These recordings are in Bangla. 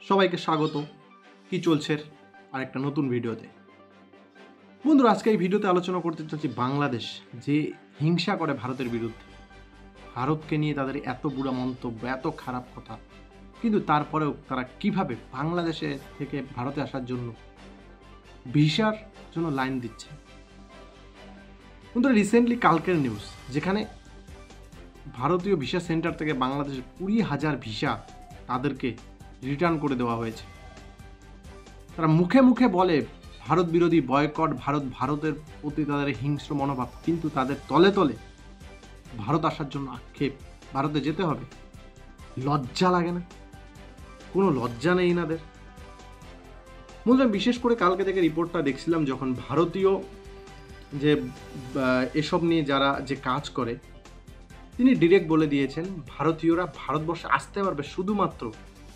সবাইকে স্বাগত। কি চলছে আরেকটা নতুন ভিডিওতে। বন্ধুরা, আজকে এই ভিডিওতে আলোচনা করতে চাচ্ছি বাংলাদেশ যে হিংসা করে ভারতের বিরুদ্ধে, ভারতকে নিয়ে তাদের এত বুড়া মন্তব্য, এত খারাপ কথা, কিন্তু তারপরেও তারা কিভাবে বাংলাদেশে থেকে ভারতে আসার জন্য ভিসার জন্য লাইন দিচ্ছে। বন্ধুরা, রিসেন্টলি কালকের নিউজ, যেখানে ভারতীয় ভিসা সেন্টার থেকে বাংলাদেশের 20,000 ভিসা তাদেরকে রিটার্ন করে দেওয়া হয়েছে। তারা মুখে মুখে বলে ভারত বিরোধী, বয়কট, ভারতের প্রতি তাদের হিংস্র মনোভাব, কিন্তু তাদের তলে তলে ভারত আসার জন্য আক্ষেপ, ভারতে যেতে হবে। লজ্জা লাগে না? কোনো লজ্জা নেই এনাদের। বন্ধুরা, বিশেষ করে কালকে থেকে রিপোর্টটা দেখছিলাম, যখন ভারতীয় যে এসব নিয়ে যারা যে কাজ করে, তিনি ডিরেক্ট বলে দিয়েছেন ভারতীয়রা ভারতবর্ষে আসতে পারবে শুধুমাত্র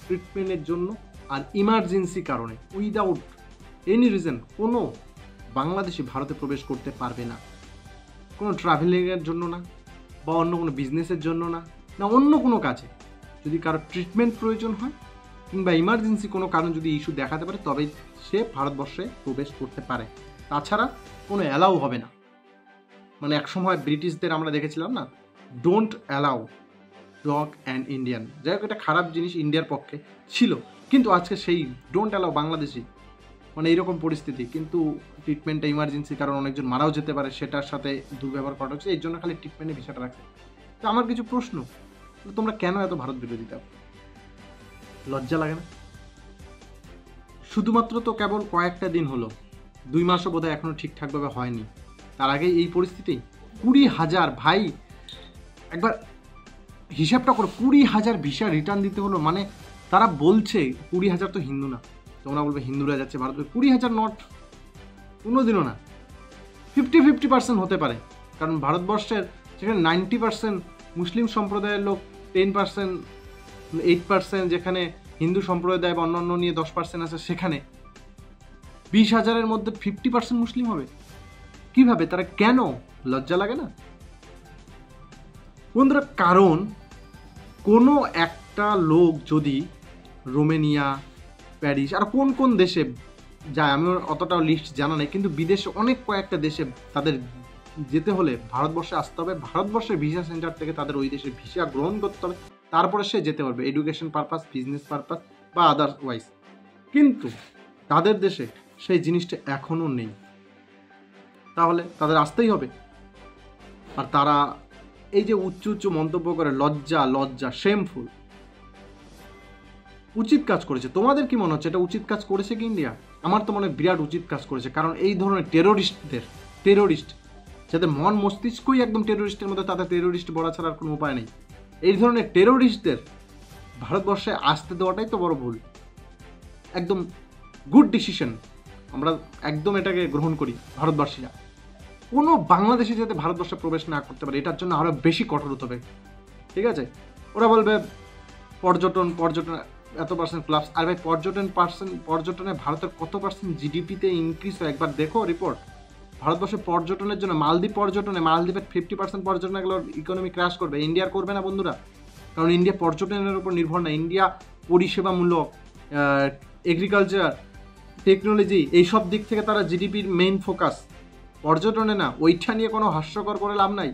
ট্রিটমেন্টের জন্য আর ইমার্জেন্সি কারণে, উইদাউট এনি রিজন কোনো বাংলাদেশি ভারতে প্রবেশ করতে পারবে না। কোনো ট্রাভেলিংয়ের জন্য না, বা অন্য কোনো বিজনেসের জন্য না, না অন্য কোনো কাজে। যদি কারো ট্রিটমেন্ট প্রয়োজন হয় কিংবা ইমার্জেন্সি কোনো কারণ যদি ইস্যু দেখাতে পারে, তবেই সে ভারতবর্ষে প্রবেশ করতে পারে, তাছাড়া কোনো অ্যালাউ হবে না। মানে একসময় ব্রিটিশদের আমরা দেখেছিলাম না, don't allow dog and Indian, যাই হোক এটা খারাপ জিনিস ইন্ডিয়ার পক্ষে ছিল, কিন্তু আজকে সেই ডোন্ট অ্যালাউ বাংলাদেশি, মানে এইরকম পরিস্থিতি। কিন্তু ট্রিটমেন্টটা ইমার্জেন্সি কারণ অনেকজন মারাও যেতে পারে, সেটার সাথে দুর্ব্যবহার করা হচ্ছে, এই জন্য খালি ট্রিটমেন্টে ভিসাটা রাখছে। তো আমার কিছু প্রশ্ন, তোমরা কেন এত ভারত বিরোধিতা? লজ্জা লাগে না? শুধুমাত্র তো কেবল কয়েকটা দিন হলো, 2 মাসও বোধহয় এখনো ঠিকঠাকভাবে হয়নি, তার আগে এই পরিস্থিতি। 20,000 ভাই, একবার হিসাবটা করো, 20,000 ভিসা রিটার্ন দিতে হলো। মানে তারা বলছে 20,000 তো হিন্দু না, তোমরা বলবে হিন্দুরা যাচ্ছে ভারতে, 20,000 নট, কোনোদিনও না। 50-50% হতে পারে, কারণ ভারতবর্ষের যেখানে 90% মুসলিম সম্প্রদায়ের লোক, 10%, 8% যেখানে হিন্দু সম্প্রদায় বা অন্যান্য নিয়ে 10% আছে, সেখানে 20,000-এর মধ্যে 50% মুসলিম হবে কিভাবে? তারা কেন? লজ্জা লাগে না বন্ধুরা? কারণ কোনো একটা লোক যদি রোমেনিয়া, প্যারিস আর কোন কোন দেশে যায়, আমি অতটাও লিস্ট জানা নেই, কিন্তু বিদেশে অনেক কয়েকটা দেশে তাদের যেতে হলে ভারতবর্ষে আসতে হবে, ভারতবর্ষের ভিসা সেন্টার থেকে তাদের ওই দেশের ভিসা গ্রহণ করতে হবে, তারপরে সে যেতে পারবে এডুকেশন পারপাস, বিজনেস পারপাস বা আদারওয়াইজ। কিন্তু তাদের দেশে সেই জিনিসটা এখনও নেই, তাহলে তাদের আসতেই হবে। আর তারা এই যে উচ্চ উচ্চ মন্তব্য করে, লজ্জা লজ্জা, শেমফুল। উচিত কাজ করেছে, তোমাদের কি মনে হচ্ছে এটা উচিত কাজ করেছে কি ইন্ডিয়া? আমার তো মনে হয় বিরাট উচিত কাজ করেছে, কারণ এই ধরনের টেরোরিস্ট যাদের মন মস্তিষ্কই একদম টেরোরিস্টের মধ্যে, তাদের টেরোরিস্ট বলা ছাড়া আর কোনো উপায় নেই। এই ধরনের টেরোরিস্টদের ভারতবর্ষে আসতে দেওয়াটাই তো বড় ভুল। একদম গুড ডিসিশন, আমরা একদম এটাকে গ্রহণ করি ভারতবাসীরা। কোনো বাংলাদেশি যাতে ভারতবর্ষে প্রবেশ না করতে পারে, এটার জন্য আরও বেশি কঠোর হতে হবে, ঠিক আছে? ওরা বলবে পর্যটন এত পার্সেন্ট ক্লাবস, আর ভাই পর্যটনে ভারতের কত পার্সেন্ট জিডিপিতে ইনক্রিজ হয় একবার দেখো রিপোর্ট। ভারতবর্ষে পর্যটনের জন্য, মালদ্বীপের 50% পর্যটন এগুলোর ইকোনমি ক্র্যাশ করবে, ইন্ডিয়ার করবে না বন্ধুরা। কারণ ইন্ডিয়া পর্যটনের উপর নির্ভর না, ইন্ডিয়া পরিষেবামূলক, এগ্রিকালচার, টেকনোলজি, এইসব দিক থেকে তারা জিডিপির মেইন ফোকাস, পর্যটনে না। ওইটা নিয়ে কোনো হাস্যকর করে লাভ নাই।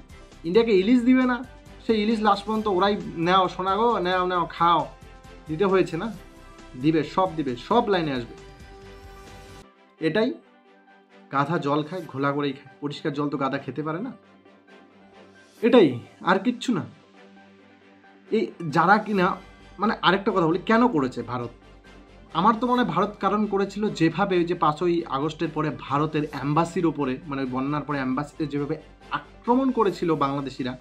ইন্ডিয়াকে ইলিশ দিবে না, সেই ইলিশ লাস্ট পর্যন্ত ওরাই নেও, শোনা গো, নেও খাও, দিতে হয়েছে না, দিবে, সব লাইনে আসবে। এটাই, গাধা জল খায়, ঘোলা করেই খায়, পরিষ্কার জল তো গাধা খেতে পারে না, এটাই, আর কিচ্ছু না। এই যারা কিনা, মানে আরেকটা কথা বলি, কেন করেছে ভারত? আমার তো মনে হয় ভারত কারণ করেছিল, যেভাবে ওই যে 5ই আগস্টের পরে ভারতের অ্যাম্বাসির ওপরে, মানে বন্যার পরে অ্যাম্বাসিতে যেভাবে আক্রমণ করেছিল বাংলাদেশিরা,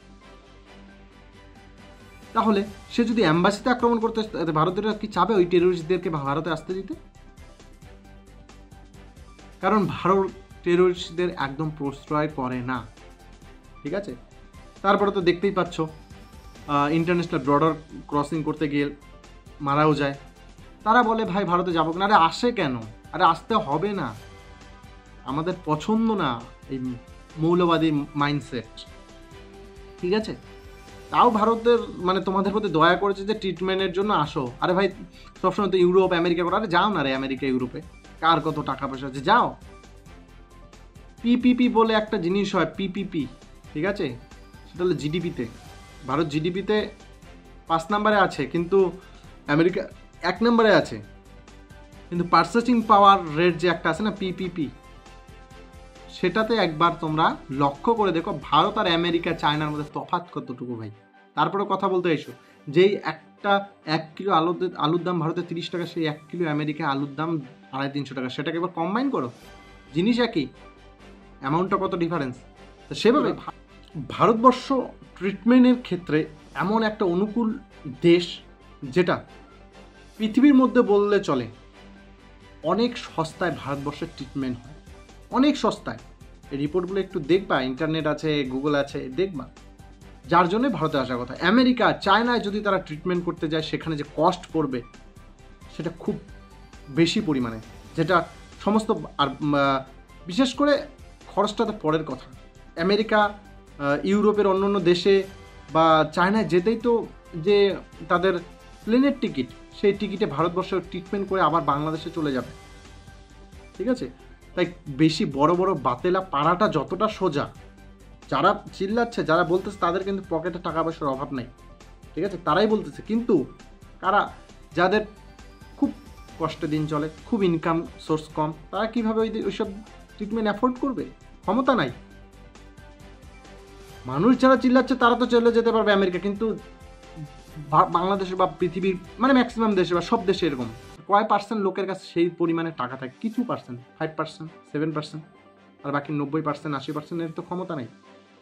তাহলে সে যদি অ্যাম্বাসিতে আক্রমণ করতে, ভারতীয়রা কি চাবে ওই টেরোরিস্টদেরকে ভারতে আসতে দিতে? কারণ ভারত টেরোরিস্টদের একদম প্রশ্রয় করে না, ঠিক আছে? তারপরে তো দেখতেই পাচ্ছ, ইন্টারন্যাশনাল বর্ডার ক্রসিং করতে গিয়ে মারাও যায়। তারা বলে ভাই ভারতে যাবো না। আরে আসে কেন? আরে আসতে হবে না, আমাদের পছন্দ না এই মৌলবাদী মাইন্ডসেট, ঠিক আছে? তাও ভারতের মানে তোমাদের প্রতি দয়া করেছে যে ট্রিটমেন্টের জন্য আসো। আরে ভাই সবসময় তো ইউরোপ আমেরিকা করে, আরে যাও না রে আমেরিকা ইউরোপে, কার কত টাকা পয়সা আছে, যাও। পিপিপি বলে একটা জিনিস হয়, পিপিপি, ঠিক আছে, সেটা হলো জিডিপিতে। ভারত জিডিপিতে 5 নম্বরে আছে, কিন্তু আমেরিকা 1 নম্বরে আছে। কিন্তু পারচেসিং পাওয়ার রেট যে একটা আছে না, পিপিপি, সেটাতে একবার তোমরা লক্ষ্য করে দেখো ভারত আর আমেরিকা চায়নার মধ্যে তফাৎ কতটুকু ভাই। তারপরে কথা বলতে এসো, যেই একটা 1 কিলো আলুর দাম ভারতে 30 টাকা, সেই 1 কিলো আমেরিকা আলুর দাম 250-300 টাকা। সেটাকে এবার কম্বাইন করো, জিনিস একই, অ্যামাউন্টটা কত ডিফারেন্স। তো সেভাবে ভারতবর্ষ ট্রিটমেন্টের ক্ষেত্রে এমন একটা অনুকূল দেশ, যেটা পৃথিবীর মধ্যে বললে চলে অনেক সস্তায় ভারতবর্ষের ট্রিটমেন্ট হয়, অনেক সস্তায়। এই রিপোর্টগুলো একটু দেখবা, ইন্টারনেট আছে, গুগল আছে, দেখবা। যার জন্যে ভারতে আসার কথা। আমেরিকা চায়নায় যদি তারা ট্রিটমেন্ট করতে যায়, সেখানে যে কস্ট পড়বে সেটা খুব বেশি পরিমাণে, যেটা সমস্ত আর বিশেষ করে খরচটা তো পরের কথা। আমেরিকা, ইউরোপের অন্য অন্য দেশে বা চায়নায় যেতেই তো যে তাদের প্লেনের টিকিট, সেই টিকিটে ভারতবর্ষে ট্রিটমেন্ট করে আবার বাংলাদেশে চলে যাবে, ঠিক আছে। তাই বেশি বড় বড় বাতেলা পাড়াটা যতটা সোজা, যারা চিল্লাচ্ছে, যারা বলতেছে, তাদের কিন্তু পকেটে টাকা পয়সার অভাব নেই, ঠিক আছে, তারাই বলতেছে। কিন্তু কারা, যাদের খুব কষ্টে দিন চলে, খুব ইনকাম সোর্স কম, তারা কীভাবে ওইসব ট্রিটমেন্ট অ্যাফোর্ড করবে? ক্ষমতা নাই। মানুষ যারা চিল্লাচ্ছে তারা তো চলে যেতে পারবে আমেরিকা, কিন্তু বাংলাদেশে বা পৃথিবীর মানে ম্যাক্সিমাম দেশে বা সব দেশে এরকম কয় পার্সেন্ট লোকের কাছে সেই পরিমাণে টাকা থাকে? কিছু পার্সেন্ট, 5%, 7%, আর বাকি 90%, 80% এর তো ক্ষমতা নেই।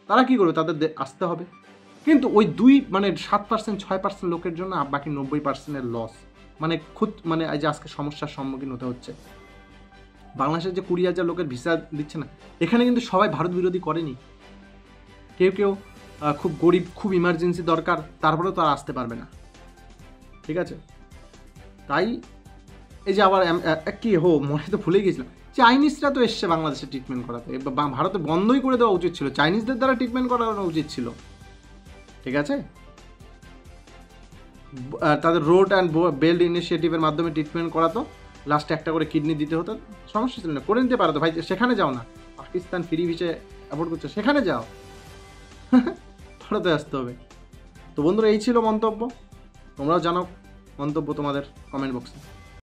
তারা কী করবে? তাদের আসতে হবে। কিন্তু ওই 7%, 6% লোকের জন্য বাকি 90%-এর লস, মানে মানে এই যে আজকে সমস্যার সম্মুখীন হতে হচ্ছে। বাংলাদেশের যে 20,000 লোকের ভিসা দিচ্ছে না, এখানে কিন্তু সবাই ভারত বিরোধী করেনি। কেউ কেউ খুব গরিব, খুব ইমার্জেন্সি দরকার, তারপরেও তারা আসতে পারবে না, ঠিক আছে। তাই এই যে আবার কি মনে তো ভুলে গেছিলাম, চাইনিজরা তো এসছে বাংলাদেশে ট্রিটমেন্ট করাতে। ভারতে বন্ধই করে দেওয়া উচিত ছিল, চাইনিজদের দ্বারা ট্রিটমেন্ট করানো উচিত ছিল, ঠিক আছে। তাদের রোড অ্যান্ড বেল্ট ইনিশিয়েটিভের মাধ্যমে ট্রিটমেন্ট করাতো, লাস্টে একটা করে কিডনি দিতে হতো, সমস্যা ছিল না, করে নিতে পারতো ভাই। সেখানে যাও না, পাকিস্তান ফ্রি ভিসা অ্যাভয়েড করছে, সেখানে যাও, ভারতে আসতে হবে। তো বন্ধুরা, এই ছিল মন্তব্য। তোমরাও জানাও মন্তব্য তোমাদের কমেন্ট বক্সে।